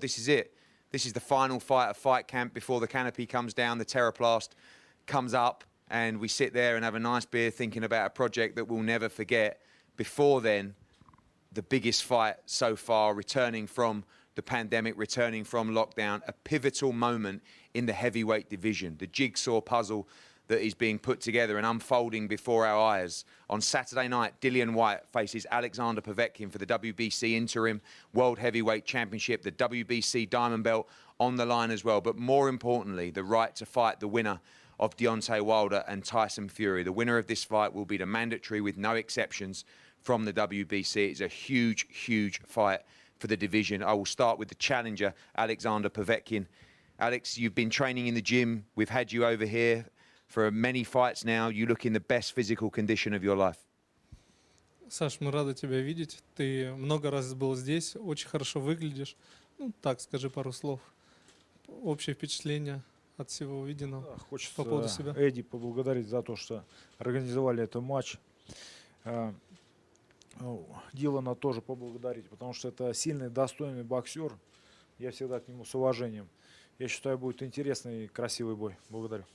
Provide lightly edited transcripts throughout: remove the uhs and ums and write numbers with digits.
this is it. This is the final fight of Fight Camp before the canopy comes down, the Terraplast comes up, and we sit there and have a nice beer thinking about a project that we'll never forget. Before then, the biggest fight so far, returning from the pandemic, returning from lockdown, a pivotal moment in the heavyweight division, the jigsaw puzzle that is being put together and unfolding before our eyes. On Saturday night, Dillian Whyte faces Alexander Povetkin for the WBC Interim World Heavyweight Championship, the WBC Diamond Belt on the line as well. But more importantly, the right to fight the winner of Deontay Wilder and Tyson Fury. The winner of this fight will be the mandatory with no exceptions from the WBC. It's a huge, huge fight for the division. I will start with the challenger, Alexander Povetkin. Alex, you've been training in the gym. We've had you over here for many fights now. You look in the best physical condition of your life. Саш, мы рады тебя видеть. Ты много раз был здесь, очень хорошо выглядишь. Ну, так, скажи пару слов. Общее впечатление от всего увиденного. Да, хочется по поводу себя. Эдди поблагодарить за то, что организовали этот матч. Дилана тоже поблагодарить, потому что это сильный, достойный боксер. Я всегда к нему с уважением. Я считаю, будет интересный и красивый бой. Благодарю.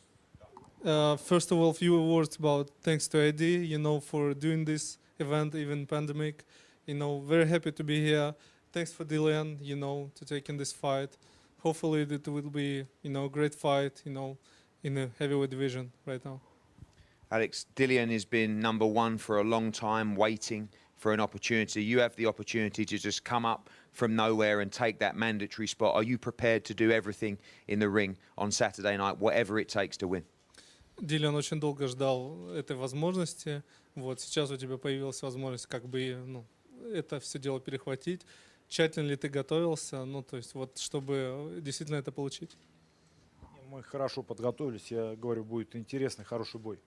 First of all, few words about thanks to Eddie, for doing this event, even pandemic. Very happy to be here. Thanks for Dillian, to taking this fight. Hopefully it will be, a great fight, in the heavyweight division right now. Alex, Dillian has been number one for a long time, waiting for an opportunity. You have the opportunity to just come up from nowhere and take that mandatory spot. Are you prepared to do everything in the ring on Saturday night, whatever it takes to win? Дилиан очень долго ждал этой возможности. Вот сейчас у тебя появилась возможность это все дело перехватить. Тщательно ли ты готовился? То есть чтобы действительно это получить? Мы хорошо подготовились. Я говорю, будет интересный, хороший бой.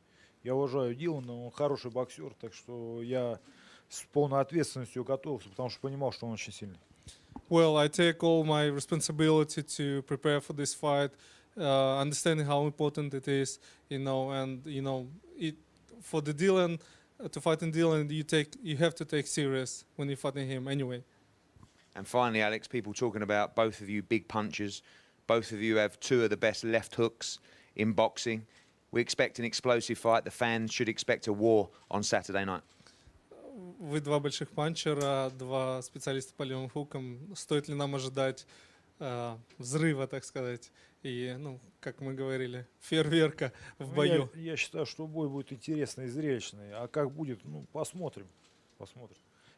Я уважаю Дилана, он хороший боксер, так что я с полной ответственностью готовился, потому что понимал, что он очень сильный. Well, I take all my responsibility to prepare for this fight, understanding how important it is, for the Dillian, to fight in Dillian, you have to take serious when you're fighting him anyway. And finally, Alex, people talking about both of you big punchers. Both of you have two of the best left hooks in boxing. We expect an explosive fight. The fans should expect a war on Saturday night. Вы два больших панчера, два специалиста по левым хукам. Стоит ли нам ожидать взрыва, так сказать, и, как мы говорили, фейерверка в бою? Я считаю, что бой будет интересный и зрелищный. А как будет, посмотрим.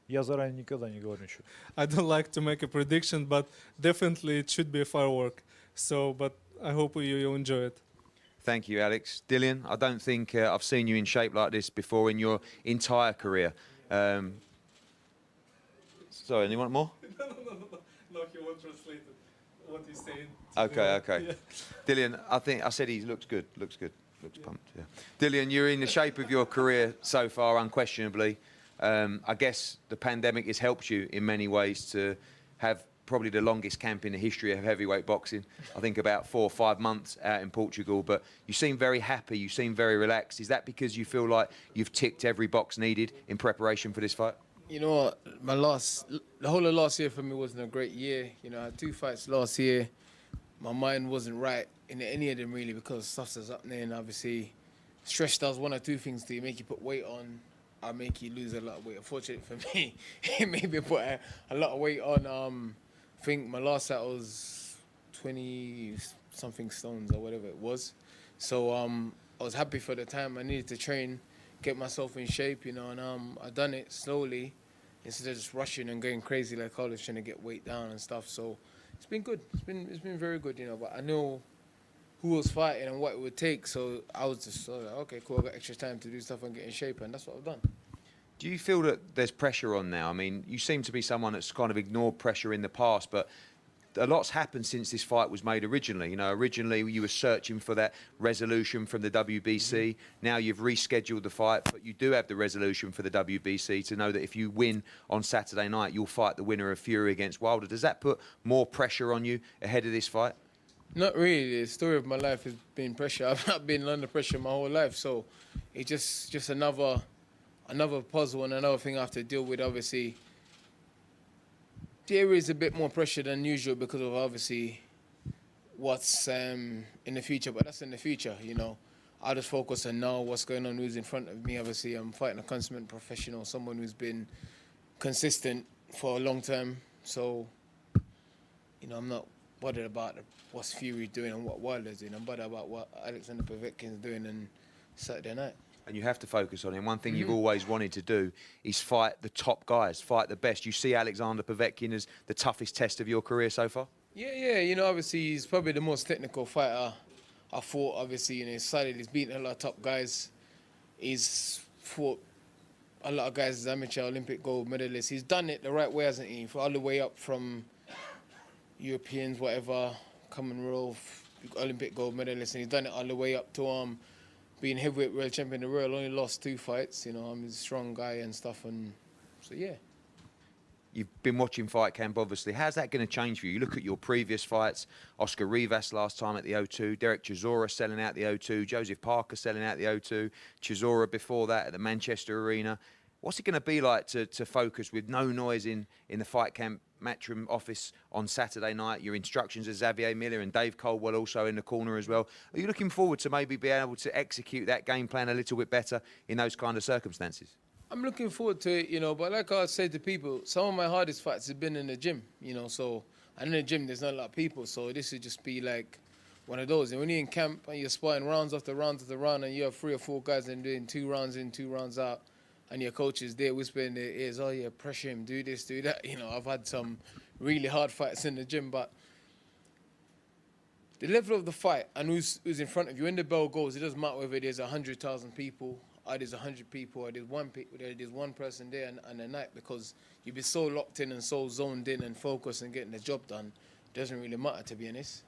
Я заранее никогда не говорю ничего. I don't like to make a prediction, but definitely it should be a firework. But I hope you'll enjoy it. Thank you, Alex. Dillian, I don't think I've seen you in shape like this before in your entire career. Sorry, anyone more? No, he won't translate what he's saying. Okay. Yeah. Dillian, I said he looks good. Looks pumped, yeah. Dillian, you're in the shape of your career so far, unquestionably. I guess the pandemic has helped you in many ways to have probably the longest camp in the history of heavyweight boxing. I think about 4 or 5 months out in Portugal, but you seem very happy, you seem very relaxed. Is that because you feel like you've ticked every box needed in preparation for this fight? You know what, the whole of last year for me wasn't a great year. I had 2 fights last year. My mind wasn't right in any of them really because stuff was happening, and obviously stress does 1 or 2 things to you, make you put weight on. I make you lose a lot of weight. Unfortunately for me, it made me put a lot of weight on. I think my last set was 20-something stones or whatever it was. So I was happy for the time. I needed to train, get myself in shape, and I done it slowly instead of just rushing and going crazy like I was trying to get weight down and stuff. So it's been good. It's been very good, But I know who was fighting and what it would take. So I was just okay, cool. I got extra time to do stuff and get in shape, and that's what I've done. Do you feel that there's pressure on now? I mean, you seem to be someone that's kind of ignored pressure in the past, but a lot's happened since this fight was made originally. Originally you were searching for that resolution from the WBC. Now you've rescheduled the fight, but you do have the resolution for the WBC to know that if you win on Saturday night, you'll fight the winner of Fury against Wilder. Does that put more pressure on you ahead of this fight? Not really. The story of my life has been pressure. I've not been under pressure my whole life, so it's just another puzzle and another thing I have to deal with, obviously. There is a bit more pressure than usual because of obviously what's in the future, but that's in the future, you know. I just focus on now what's going on, who's in front of me. Obviously, I'm fighting a consummate professional, someone who's been consistent for a long time. So, you know, I'm not bothered about what's Fury doing and what Wilder's doing. I'm bothered about what Alexander Povetkin's doing on Saturday night. And you have to focus on him. One thing you've always wanted to do is fight the top guys, fight the best. You see Alexander Povetkin as the toughest test of your career so far? Yeah, you know, obviously he's probably the most technical fighter I fought. Obviously, in his side, he's beaten a lot of top guys. He's fought a lot of guys as amateur Olympic gold medalists. He's done it the right way, hasn't he? All the way up from Europeans, whatever, Commonwealth, Olympic gold medalists, and he's done it all the way up to being heavyweight world champion of the world. Only lost 2 fights, you know. He's a strong guy and stuff, and so yeah. You've been watching Fight Camp, obviously. How's that going to change for you? You look at your previous fights, Oscar Rivas last time at the O2, Derek Chisora selling out the O2, Joseph Parker selling out the O2, Chisora before that at the Manchester Arena. What's it going to be like to focus with no noise in the Fight Camp Matchroom office on Saturday night? Your instructions are Xavier Miller and Dave Caldwell also in the corner as well. Are you looking forward to maybe being able to execute that game plan a little bit better in those kind of circumstances? I'm looking forward to it, you know, but like I said to people, some of my hardest fights have been in the gym, you know, so, and in the gym there's not a lot of people, so this would just be like one of those. And when you're in camp and you're sparring rounds after round after round and you have 3 or 4 guys and doing 2 rounds in, 2 rounds out, and your coach is there whispering in their ears, oh yeah, pressure him, do this, do that. You know, I've had some really hard fights in the gym, but the level of the fight and who's in front of you, when the bell goes, it doesn't matter whether there's 100,000 people, or there's 100 people, or there's one person there and a night, because you'll be so locked in and so zoned in and focused and getting the job done. It doesn't really matter, to be honest.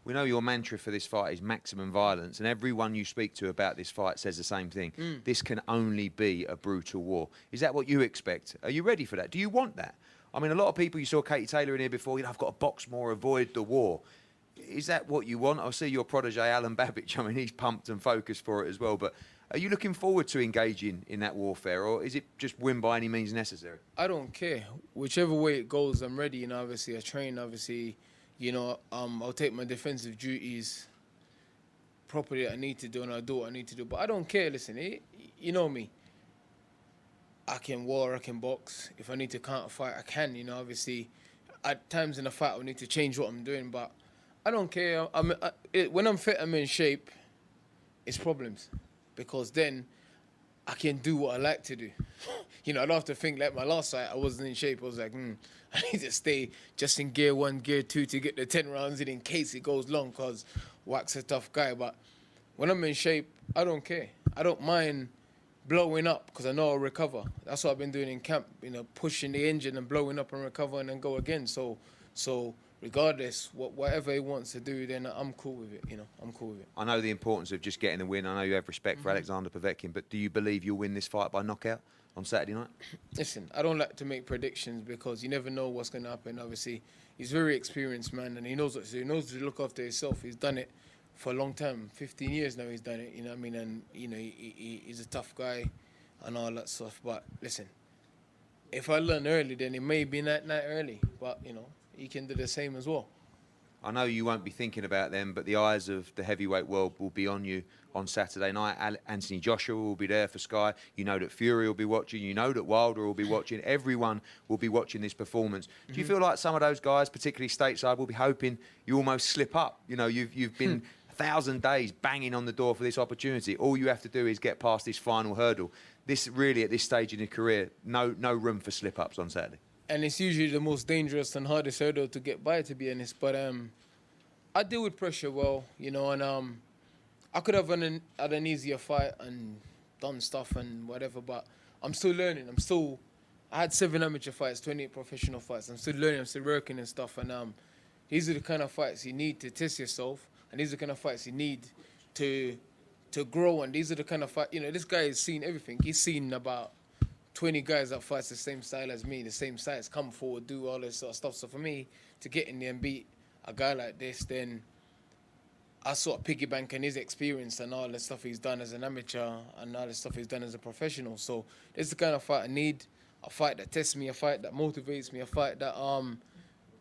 We know your mantra for this fight is maximum violence, and everyone you speak to about this fight says the same thing. This can only be a brutal war. Is that what you expect? Are you ready for that? Do you want that? I mean, a lot of people, you saw Katie Taylor in here before, you know, I've got to box more, avoid the war. Is that what you want? I see your protege, Alan Babbage. I mean, he's pumped and focused for it as well. But are you looking forward to engaging in that warfare, or is it just win by any means necessary? I don't care. Whichever way it goes, I'm ready. You know, obviously, I train, obviously. You know, I'll take my defensive duties properly that I need to do, and I'll do what I need to do. But I don't care. Listen, you know me. I can war, I can box. If I need to counter fight, I can. You know, obviously, at times in a fight, I need to change what I'm doing. But I don't care. When I'm fit, I'm in shape. It's problems, because then I can do what I like to do. You know, I don't have to think like my last fight, I wasn't in shape. I was like, I need to stay just in gear 1, gear 2 to get the 10 rounds in case it goes long, because Wack's a tough guy. But when I'm in shape, I don't care. I don't mind blowing up because I know I'll recover. That's what I've been doing in camp, you know, pushing the engine and blowing up and recover and then go again. So regardless, whatever he wants to do, then I'm cool with it, you know, I'm cool with it. I know the importance of just getting the win. I know you have respect for Alexander Povetkin, but do you believe you'll win this fight by knockout on Saturday night? Listen, I don't like to make predictions because you never know what's going to happen. Obviously, he's a very experienced man and he knows what to do. He knows to look after himself. He's done it for a long time, 15 years now he's done it, you know what I mean? And, you know, he's a tough guy and all that stuff. But listen, if I learn early, then it may be night early. But, you know, he can do the same as well. I know you won't be thinking about them, but the eyes of the heavyweight world will be on you on Saturday night. Anthony Joshua will be there for Sky. You know that Fury will be watching. You know that Wilder will be watching. Everyone will be watching this performance. Do you feel like some of those guys, particularly stateside, will be hoping you almost slip up? You know, you've been 1,000 days banging on the door for this opportunity. All you have to do is get past this final hurdle. This really, at this stage in your career, no room for slip-ups on Saturday. And it's usually the most dangerous and hardest hurdle to get by, to be honest. But I deal with pressure well, you know, and I could have had an easier fight and done stuff and whatever, but I'm still learning. I had 7 amateur fights, 28 professional fights. I'm still learning, I'm still working and stuff. And these are the kind of fights you need to test yourself, and these are the kind of fights you need to grow. And these are the kind of fights, you know, this guy has seen everything. He's seen about 20 guys that fights the same style as me, the same size, come forward, do all this sort of stuff. So for me to get in there and beat a guy like this, then I sort of piggyback on his experience and all the stuff he's done as an amateur and all the stuff he's done as a professional. So this is the kind of fight I need. a fight that tests me, a fight that motivates me, a fight that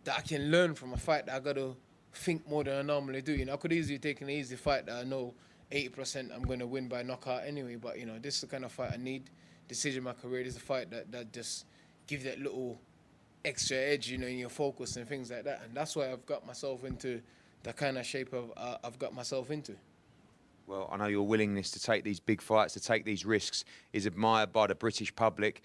that I can learn from, a fight that I gotta think more than I normally do. You know, I could easily take an easy fight that I know 80% I'm gonna win by knockout anyway. But you know, this is the kind of fight I need. Decision in my career. This is a fight that just gives that little extra edge, you know, in your focus and things like that. And that's why I've got myself into the kind of shape I've got myself into. Well, I know your willingness to take these big fights, to take these risks, is admired by the British public.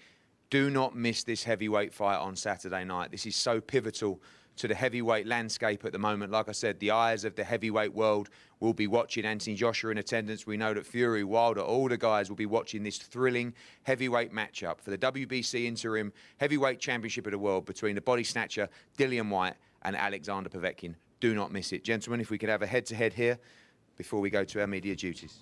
Do not miss this heavyweight fight on Saturday night. This is so pivotal to the heavyweight landscape at the moment. Like I said, the eyes of the heavyweight world will be watching Anthony Joshua in attendance. We know that Fury, Wilder, all the guys will be watching this thrilling heavyweight matchup for the WBC Interim Heavyweight Championship of the World between the body snatcher Dillian Whyte and Alexander Povetkin. Do not miss it. Gentlemen, if we could have a head-to-head here before we go to our media duties.